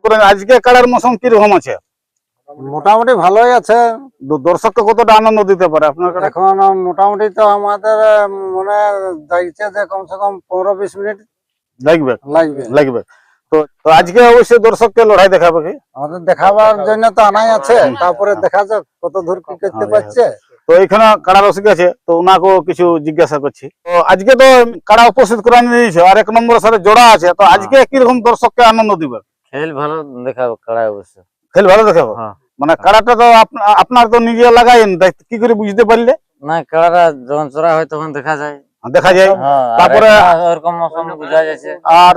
করেন আজকে কাড়ার মৌসুম কি রকম আছে? মোটামুটি ভালোই আছে। দর্শককে কতটা আনন্দ দিতে পারে আপনার কাছে? এখন মোটামুটি তো আমাদের মনে যাইছে যে কমসে কম 15-20 মিনিট লাগবে লাগবে। লাগবে। তো তো আজকে অবশ্যই দর্শককে লড়াই দেখাবে কি? আমাদের দেখাবার জন্য তো আনাই আছে, তারপরে দেখা যাক কত দূর কি করতে পারছে। তো এখানে কাড়া রসিক আছে, তো ওনাকেও কিছু জিজ্ঞাসা করছি। তো আজকে তো কাড়া উপস্থিত করে নিয়েছে আর 1 নম্বরের সাথে জোড়া আছে, তো আজকে কিরকম দর্শককে আনন্দ দিবে? খেল ভালো দেখাবো কাড়াই অবশ্য। খেল ভালো দেখাবো। মানে কাড়াটা তো আপনার তো নিজে লাগাইন, কি করে বুঝতে পারলে? না কাড়াটা যখন চড়া হয় তখন দেখা যায়। দেখা যায়। তারপরে ওরকম মৌসুম বোঝা যাচ্ছে। আর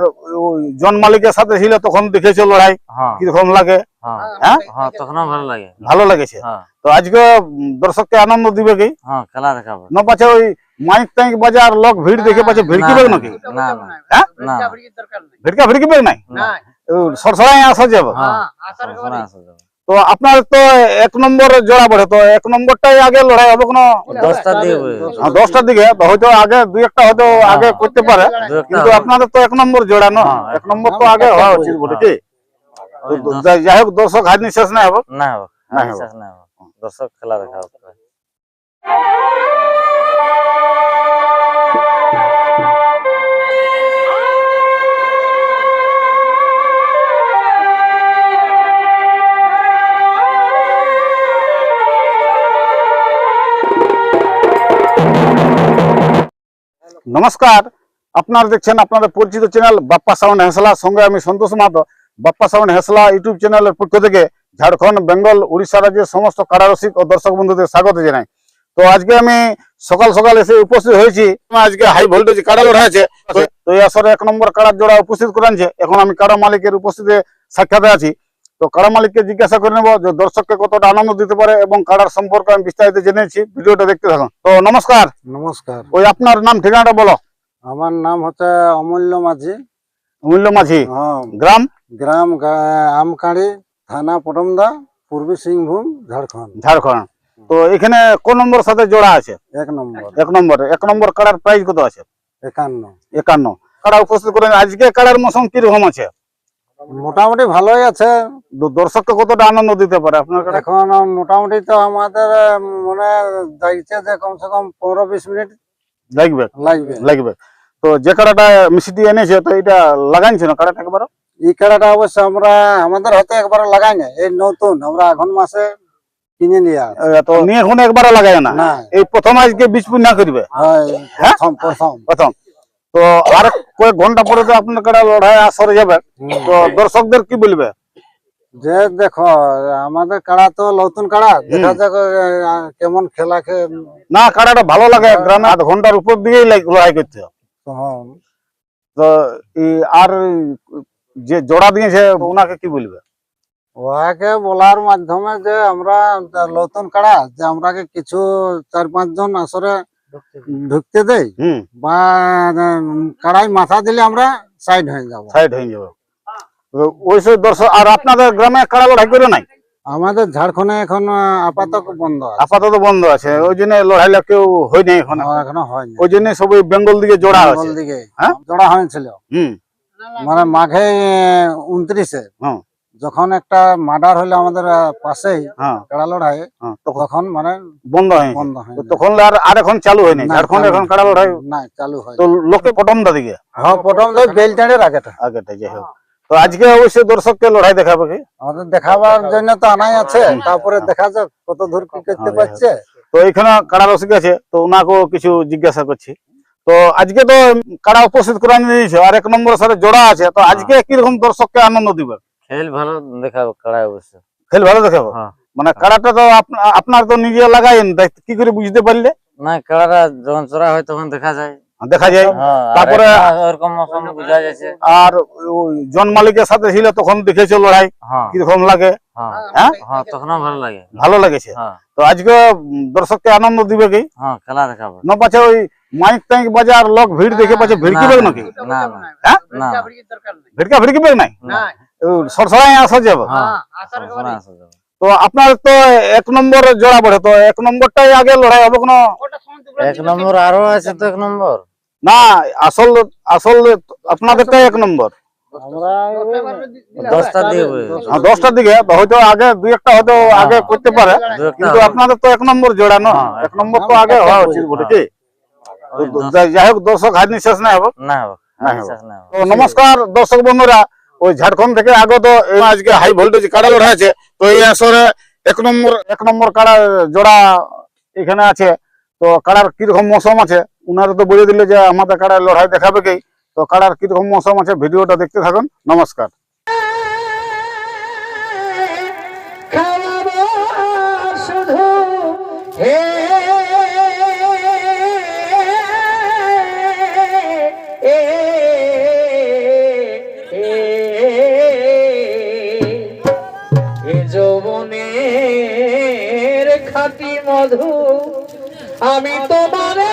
জন মালিকের সাথে ছিল তখন দেখেছো লড়াই কিরকম লাগে? হ্যাঁ তখনও ভালো লাগে। ভালো লাগেছে। তো আজকে দর্শককে আনন্দ দিবে কি? হ্যাঁ খেলা দেখাবো না পাছে ওই মাইক টাইক বাজার লোক ভিড় দেখে পাছে ভিড়কিবে নাকি? না হ্যাঁ না ভিড়কা ভিড়কিবে নাই, সরসরাই আসা যাবে। তো আপনার তো 1 নম্বর জোড়া পড়ে, তো 1 নম্বরটাই আগে লড়াই হবে কোনো 10টার দিকে। 10টার দিকে হয়তো আগে 2-1টা হয়তো আগে করতে পারে, কিন্তু আপনাদের তো 1 নম্বর জোড়া না, 1 নম্বর তো আগে হওয়া উচিত বটে কি? যাই হোক দর্শক হাত নিঃশ্বাস না হবে না দর্শক খেলা দেখাবো। নমস্কার, আপনারা দেখছেন আপনাদের পরিচিত চ্যানেল বাপ্পা সাউন্ড হেসলা, সঙ্গে আমি সন্তোষ মাহাতো। বাপ্পা সাউন্ড হেসলা ইউটিউব চ্যানেলের পক্ষ থেকে ঝাড়খণ্ড, বেঙ্গল, উড়িষ্যা রাজ্যের সমস্ত কাড়া রসিক ও দর্শক বন্ধুদের স্বাগত জানাই। তো আজকে আমি সকাল সকাল এসে উপস্থিত হয়েছি। আজকে হাই ভোল্টেজ কাড়া লড়াই আছে, তো এই আসরে 1 নম্বর কাড়ার জোড়া উপস্থিত করেছে। এখন আমি কাড়া মালিকের উপস্থিতি সাক্ষাতে আছি। তো কাড়া মালিককে জিজ্ঞাসা করে নেব যে দর্শককে কতটা আনন্দ দিতে পারে এবং কাড়ার সম্পর্কে আমি বিস্তারিত জেনেছি। ভিডিওটা দেখতে থাকুন। তো নমস্কার। নমস্কার। ওই আপনার নাম ঠিকানাটা বলো। আমার নাম হচ্ছে অমূল্য মাঝি। অমূল্য মাঝি। গ্রাম? গ্রাম আমকাড়ি, থানা পটমদা, পূর্বী সিংভূম, ঝাড়খণ্ড। ঝাড়খণ্ড। তো এখানে কোন নম্বর সাথে জোড়া আছে? 1 নম্বর। 1 নম্বর কাড়ার প্রাইস কত আছে? 51। 51 কাড়া উপস্থিত করেন। আজকে কাড়ার মৌসুম কি রকম আছে? মোটামুটি ভালোই আছে। দর্শককে কতটা আনন্দ দিতে পারে আপনার কাছে? এখন মোটামুটি তো আমাদের মনে যাইছে যে কমসে কম 15-20 মিনিট লাগবে লাগবে। লাগবে। তো যে কাড়াটা মিষ্টি এনেছে, তো এটা লাগাইছে না কাড়াটা একবার? এই কাড়াটা অবশ্য আমরা আমাদের হাতে একবার লাগাই না, এই নতুন আমরা আঘন মাসে কিনে নিয়ে আসি। তো নিয়ে এখন একবারও লাগাই না, এই প্রথম আজকে বীজ পূর্ণা করবে। প্রথম। তো আর কয়েক ঘন্টা পরে তো আপনার কাড়া লড়াই আসরে যাবে, তো দর্শকদের কি বলবে? যে দেখো আমাদের কাড়া তো নতুন কাড়া, দেখা যাক কেমন খেলা না কাড়াটা ভালো লাগে। গ্রামে 8 ঘন্টার উপর দিয়েই লড়াই করতে। তো আর যে জোড়া দিয়েছে ওনাকে কি বলবে? ওকে বলার মাধ্যমে যে আমরা নতুন কাড়া, যে আমরাকে কিছু 4-5 জন আসরে ঢুকতে দেই, বা কাড়াই মাথা দিলে আমরা সাইড হয়ে যাব। ওইসব দর্শক। আর আপনাদের গ্রামে কাড়া লড়াই করে নাই? আমাদের ঝাড়খণ্ডে এখন আপাতত বন্ধ আছে। আপাতত বন্ধ আছে, ওই জন্য লড়াইলা কেউ হয় নাই এখনো হয়নি। ওই জন্য সবাই বেঙ্গল দিকে জোড়া আছে। জোড়া হয়েছিল মানে মাঘে 29-এ, যখন একটা মার্ডার হইলো আমাদের পাশেই কাড়া লড়াই, তখন মানে বন্ধ হয়। তখন আর এখন চালু হয়নি ঝাড়খণ্ড, এখন কাড়া লড়াই না চালু হয়। তো লোকে পটমদা দিকে, পটমদা বেলটাড়ের আগেটা। যাই হোক, তো আজকে অবশ্যই দর্শককে লড়াই দেখাবে কি? আমাদের দেখাবার জন্য তো আনাই আছে, তারপরে দেখা যাক কত দূর কি করতে পারছে। তো এখানে কাড়া রসিক আছে, তো ওনাকেও কিছু জিজ্ঞাসা করছি। তো আজকে তো কাড়া উপস্থিত করে নিয়েছে আর 1 নম্বরের সাথে জোড়া আছে, তো আজকে কিরকম দর্শককে আনন্দ দিবে? খেল ভালো দেখাবো কাড়াই অবশ্য। খেল ভালো দেখাবো। মানে কাড়াটা তো আপনার তো নিজে লাগাইন, কি করে বুঝতে পারলে? না কাড়াটা যখন চড়া হয় তখন দেখা যায়। তারপরে ওরকম মৌসুম বোঝা যাচ্ছে। আর জন মালিকের সাথে ছিল তখন দেখেছো লড়াই কিরকম লাগে? তখনও ভালো লাগে। ভালো লাগেছে। তো আজকে দর্শককে আনন্দ দিবে কি? খেলা দেখাবো। না পাছে ওই মাইক টাইক বাজার লোক ভিড় দেখে পাছে ভিড়কিবে নাকি? ভিড়কা ভিড়কিবে নাই, সরসরাই আসা যাবে। তো আপনার তো 1 নম্বর জোড়া পড়ে, তো 1 নম্বরটাই আগে লড়াই হবে কোনো? 1 নম্বর আরো আছে তো 1 নম্বর। না আসল আপনাদেরটাই 1 নম্বর। আমরা 10টার দিকে বলেছে। 10টার দিকে তো হয়তো আগে দুই একটা হয়তো আগে করতে পারে, দু একটা কিন্তু আপনাদের তো 1 নম্বর জোড়া না, 1 নম্বর তো আগে হওয়া উচিত বটে কি? ওই তো 10 যাই হোক, দর্শক হাত নিঃশ্বাস না হবে। না হবে, না হবে। বিশ্বাস না হবে। তো নমস্কার দর্শক বন্ধুরা, ওই ঝাড়খণ্ড থেকে আগত এই আজকে হাই ভোল্টেজ কাড়া লড়াই আছে। তো এই আসরে 1 নম্বর কাড়া জোড়া এখানে আছে। তো কাড়ার কিরকম মৌসুম আছে উনারা তো বলে দিলে যে আমাদের কাড়ার লড়াই দেখাবে কি। তো কাড়ার কিরকম মৌসুম আছে ভিডিওটা দেখতে থাকুন। নমস্কার। খাওয়াবো শুধু হে যৌবনের খাঁটি মধু আমি তোমারে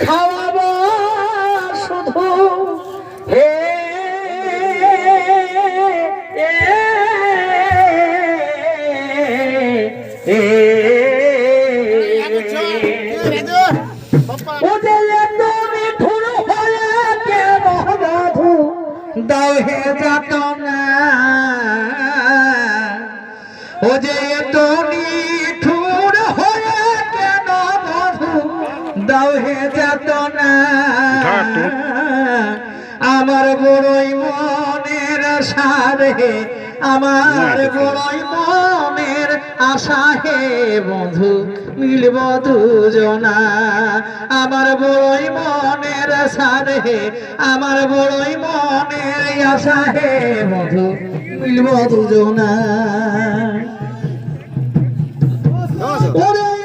খাওয়াবো শুধু হে দাও হে যাতনা ও যে তো নিঠুর হয়ে কেন বধু দাও হে যাতনা আমার বড়ই মনের সারে আমার বড়ই মনের আশা হে বন্ধু মিলব দুজনা আমার বড়ই মনের সারে আমার বড়ই মনের আশা হে বন্ধু মিলব দুজনা।